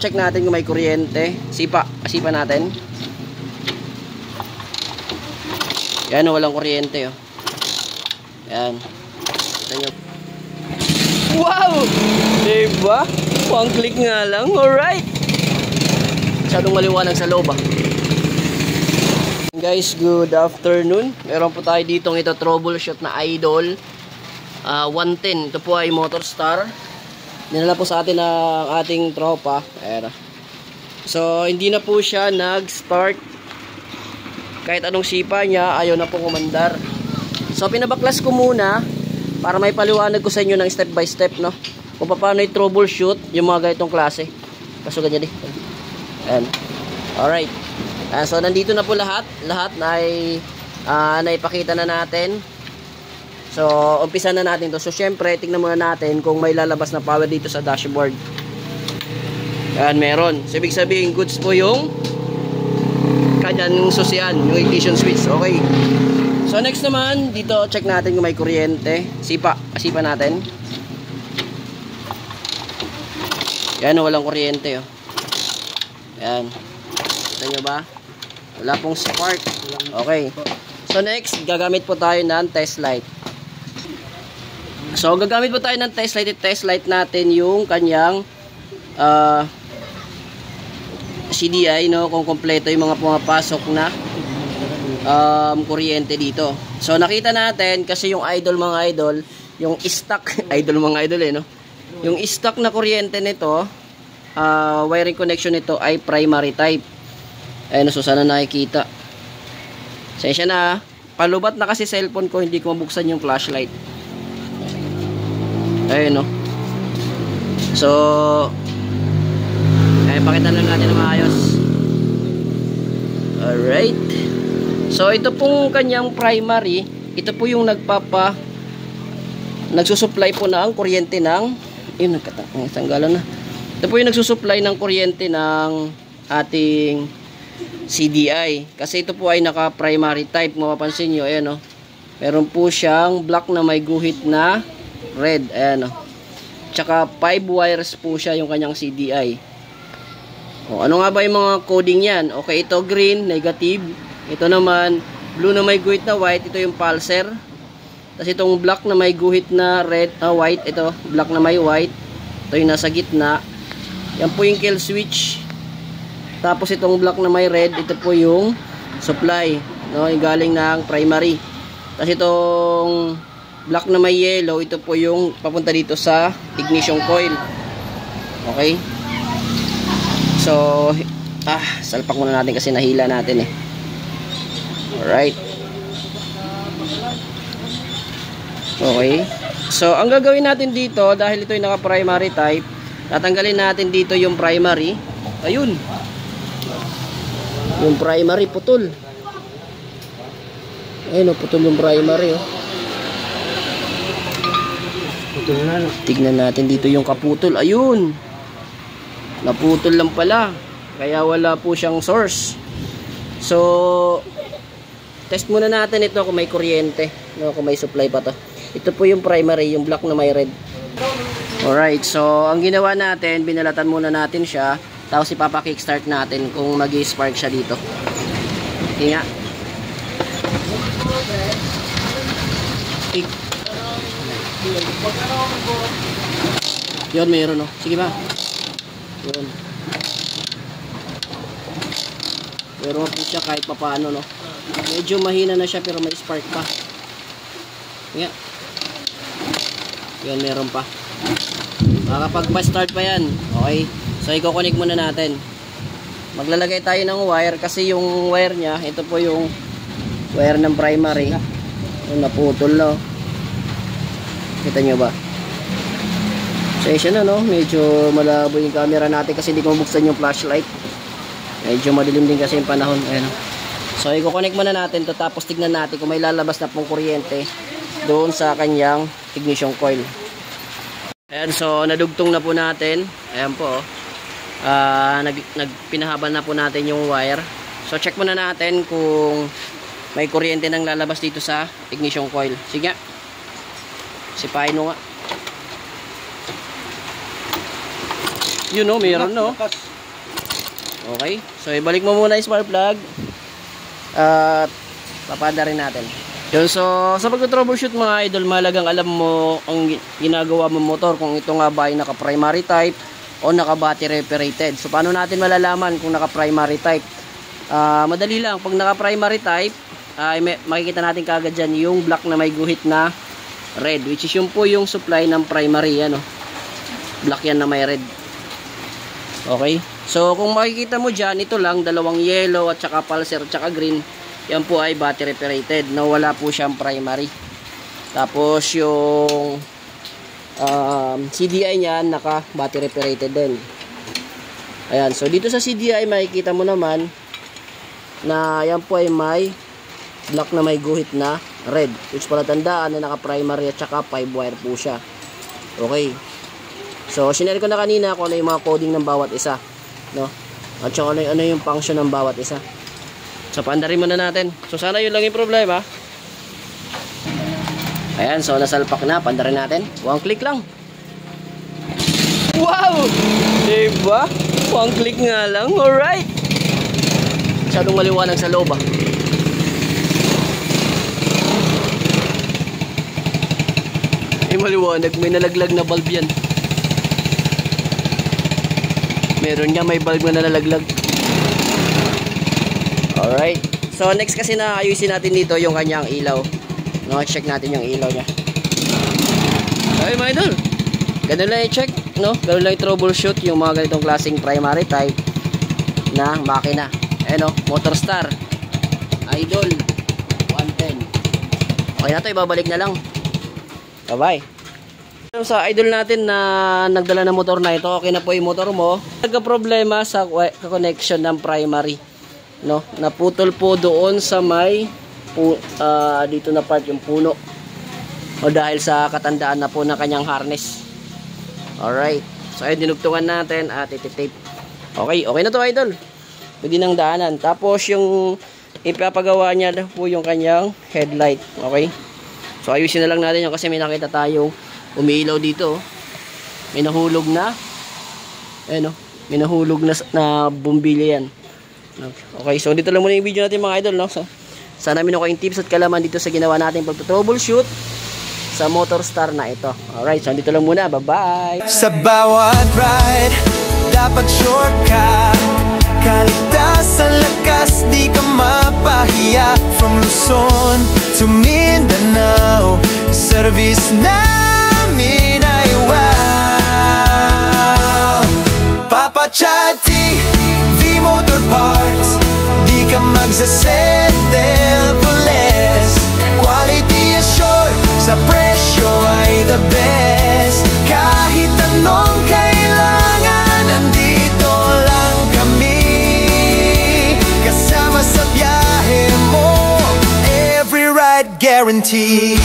check natin kung may kuryente. Sipa natin. Yan, walang kuryente, oh. Yan. Ito nyo. Wow! Diba? One click nga lang. Alright. Masyadong maliwanag sa loob, ah. Guys, good afternoon. Meron po tayo ditong ito troubleshoot na Idol 110. Ito po ay Motorstar. Dinala po sa atin ng ating tropa. Ayan. So, hindi na po siya nag-start. Kahit anong sipa niya, ayaw na po kumandar. So, pinabaklas ko muna para may paliwanag ko sa inyo ng step by step, no? Kung paano i-troubleshoot yung mga ganitong klase. Kaso ganyan, ayan. Alright. So, nandito na po lahat. Lahat na ay naipakita na natin. So, umpisa na natin to. So, syempre, tingnan muna natin kung may lalabas na power dito sa dashboard. Ayan, meron. So, ibig sabihin, goods po yung kanyang susian, yung ignition switch. Okay. So, next naman, dito, check natin kung may kuryente. Sipa natin. Ayan, walang kuryente, oh. Ayan. Kita nyo ba? Wala pong spark. Okay. So, next, gagamit po tayo ng test light. So, gagamit po tayo ng test light. I-test light natin yung kanyang CDI, no? Kung kompleto yung mga pumapasok na kuryente dito. So, nakita natin, kasi yung idol, mga idol, yung stock, idol, mga idol, no? Yung stock na kuryente nito, wiring connection nito ay primary type. Ayun, so sana nakikita. Sensya na, palubat na kasi cellphone ko, hindi ko mabuksan yung flashlight. Ayun, no? So, ay, pakita lang natin na maayos. Alright. So, ito pong kanyang primary, ito po yung nagsusupply po ng kuryente ng, yun, nagtanggalan na. Ito po yung nagsusupply ng kuryente ng ating CDI. Kasi ito po ay naka-primary type. Mapapansin nyo, ayan, o. Meron po siyang black na may guhit na red. Ayan, o. Tsaka 5 wires po siya yung kanyang CDI. O, ano nga ba yung mga coding yan? Okay, ito green, negative. Ito naman, blue na may guhit na white. Ito yung pulser. Tapos itong black na may guhit na red, white. Ito, black na may white. Ito yung nasa gitna. Yan po yung kill switch. Tapos itong black na may red, ito po yung supply, no, yung galing ng primary. Tapos itong black na may yellow, ito po yung papunta dito sa ignition coil. Okay? So, salpak muna natin kasi nahila natin, eh. Alright. Okay. So, ang gagawin natin dito, dahil ito yung naka-primary type, tatanggalin natin dito yung primary. Ayun. Yung primary putol. Ayun, putol yung primary, oh. Putol na. Tignan natin dito yung kaputol. Ayun. Naputol lang pala. Kaya wala po siyang source. So, test muna natin ito kung may kuryente, no, kung may supply pa to. Ito po yung primary, yung black na may red. Alright, so ang ginawa natin, binalatan muna natin siya. Tapos ipapa-kickstart natin kung mag-spark siya dito. Okay nga. Kick. Yun, mayroon, no. Sige ba? Yun. Pero po siya kahit papaano, no. Medyo mahina na siya pero may spark pa. Nga. Yun, meron pa. Makakapag-start pa yan. Okay. So, i-connect muna natin. Maglalagay tayo ng wire kasi yung wire niya, ito po yung wire ng primary. Yung naputol, no. Kita nyo ba? Sensya na, no. Medyo malabo yung camera natin kasi hindi ko mabuksan yung flashlight. Medyo madilim din kasi yung panahon. Ayan. So, i-connect muna natin to, tapos tignan natin kung may lalabas na pong kuryente doon sa kanyang ignition coil. Ayan, so nadugtong na po natin. Ayan po, pinahabal na po natin yung wire. So check muna natin kung may kuryente nang lalabas dito sa ignition coil. Sige nga, sipahin mo nga. Yun, no, meron, no. Okay? So, ibalik mo muna yung spark plug. At papada rin natin. Yun, so sa pag-troubleshoot mga idol, mahalagang alam mo ang ginagawa mo motor, kung ito nga ba ay naka-primary type o naka-battery operated. So, paano natin malalaman kung naka-primary type? Madali lang. Pag naka-primary type, makikita natin kagad dyan yung black na may guhit na red, which is yung po yung supply ng primary. Ano? Black yan na may red. Okay? So, kung makikita mo dyan, ito lang, dalawang yellow at saka pulsar at saka green, yan po ay battery operated, na wala po siyang primary. Tapos yung CDI niyan naka battery operated din. Ayan, so dito sa CDI makikita mo naman na yan po ay may black na may guhit na red, which pala tandaan na naka primary at saka 5 wire po siya. Okay, so sinare ko na kanina kung ano yung mga coding ng bawat isa, no? At saka ano yung function ng bawat isa. So, paandarin muna natin. So, sana yun lang yung problema. Ayan, so nasalpak na. Paandarin natin. One click lang. Wow! Diba? One click nga lang. Alright! Masyadong maliwanag sa loob, ah. Maliwanag. May nalaglag na bulb yan. Meron nga may bulb na nalaglag. Alright. So, next kasi na ayusin natin dito yung kanyang ilaw. No, check natin yung ilaw niya. Okay, mga idol. Ganun lang i-check, no? Ganun lang i-troubleshoot yung mga ganitong klaseng primary type na makina. Ayan, no? Motorstar Idol 110. Okay na to, ibabalik na lang. Bye-bye. Sa idol natin na nagdala ng motor na ito, okay na po yung motor mo. Nagka-problema sa connection ng primary, no? Naputol po doon sa may dito na part yung puno, o dahil sa katandaan na po ng kanyang harness. Alright, so ayun, dinugtungan natin at ititape. Okay na to idol, pwede nang daanan. Tapos yung ipapagawa niya po yung kanyang headlight. Okay, so ayusin na lang natin yun kasi may nakita tayong umiilaw dito. May nahulog na, may nahulog na bumbilya yan. Okay, so dito lang muna yung video natin mga idol, no? So, sana meron kayong tips at kalaman dito sa ginawa natin pag-troubleshoot sa Motorstar na ito. Alright, so dito lang muna. Bye-bye! Sa bawat ride, dapat sure ka. Kaligtas sa lakas, di ka mapahiya. From Luzon to Mindanao, service namin ay wow. Papa Chati, V-Motor Parts, di ka magsasettle for less. Quality assured, sa presyo ay the best. Kahit anong kailangan, nandito lang kami. Kasama sa biyahe mo, every ride guaranteed.